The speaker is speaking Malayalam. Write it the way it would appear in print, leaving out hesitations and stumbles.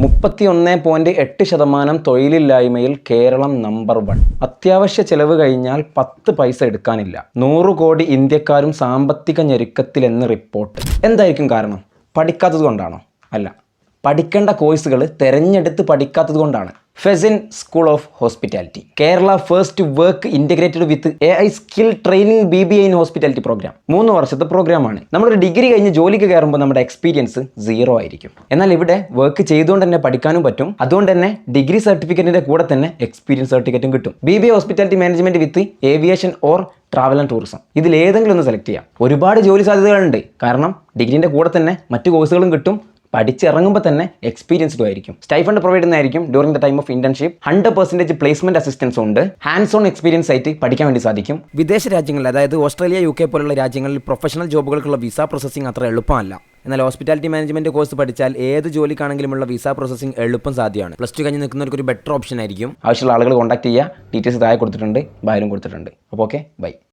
31.8% തൊഴിലില്ലായ്മയിൽ കേരളം നമ്പർ 1. അത്യാവശ്യ ചെലവ് കഴിഞ്ഞാൽ 10 പൈസ എടുക്കാനില്ല. 100 കോടി ഇന്ത്യക്കാരും സാമ്പത്തിക ഞെരുക്കത്തിലെന്ന് റിപ്പോർട്ട്. എന്തായിരിക്കും കാരണം? പഠിക്കാത്തത് കൊണ്ടാണോ? അല്ല, പഠിക്കേണ്ട കോഴ്സുകൾ തിരഞ്ഞെടുത്ത് പഠിക്കാത്തത് കൊണ്ടാണ്. ഫെസിൻ school of hospitality, Kerala first work integrated with AI skill training BBA in hospitality programme. 3 വർഷത്തെ പ്രോഗ്രാമാണ്. നമ്മളൊരു ഡിഗ്രി കഴിഞ്ഞ് ജോലിക്ക് കയറുമ്പോൾ നമ്മുടെ എക്സ്പീരിയൻസ് 0 ആയിരിക്കും. എന്നാൽ ഇവിടെ വർക്ക് ചെയ്തുകൊണ്ട് തന്നെ പഠിക്കാനും പറ്റും. അതുകൊണ്ട് തന്നെ ഡിഗ്രി സർട്ടിഫിക്കറ്റിന്റെ കൂടെ തന്നെ എക്സ്പീരിയൻസ് സർട്ടിഫിക്കറ്റും കിട്ടും. BBA hospitality management with aviation or travel and tourism. ഇതിൽ ഏതെങ്കിലും ഒന്ന് സെലക്ട് ചെയ്യാം. ഒരുപാട് ജോലി സാധ്യതകളുണ്ട്. കാരണം ഡിഗ്രീൻ്റെ കൂടെ തന്നെ മറ്റു കോഴ്സുകളും കിട്ടും. പഠിച്ചിറങ്ങുമ്പോൾ തന്നെ എക്സ്പീരിയൻസ്ഡും ആയിരിക്കും. സ്റ്റൈഫണ്ട് പ്രൊവൈഡ് ചെയ്യുന്നതായിരിക്കും during the time of internship. 100% placement assistance ഉണ്ട്. ഹാൻഡ്സ് ഓൺ എക്സ്പീരിയൻസ് ആയിട്ട് പഠിക്കാൻ വേണ്ടി സാധിക്കും. വിദേശ രാജ്യങ്ങളിൽ, അതായത് ഓസ്ട്രേലിയ, UK പോലുള്ള രാജ്യങ്ങളിൽ പ്രൊഫഷണൽ ജോബുകൾക്കുള്ള വിസ പ്രോസസ്സിംഗ് അത്ര എളുപ്പമല്ല. എന്നാൽ ഹോസ്പിറ്റാലിറ്റി മാനേജ്മെന്റ് കോഴ്സ് പഠിച്ചാൽ ഏത് ജോലിക്കാണെങ്കിലുമുള്ള വിസ പ്രോസസ്സിംഗ് എളുപ്പം സാധ്യമാണ്. +2 കഴിഞ്ഞ് നിൽക്കുന്നവർക്ക് ഒരു ബെറ്റർ ഓപ്ഷൻ ആയിരിക്കും. ആവശ്യമുള്ള ആളുകൾ കോൺടാക്ട് ചെയ്യുക. ഡീറ്റെയിൽസ് താഴെ കൊടുത്തിട്ടുണ്ട്, ബായിലും കൊടുത്തിട്ടുണ്ട്. അപ്പോൾ ഓക്കെ, ബൈ.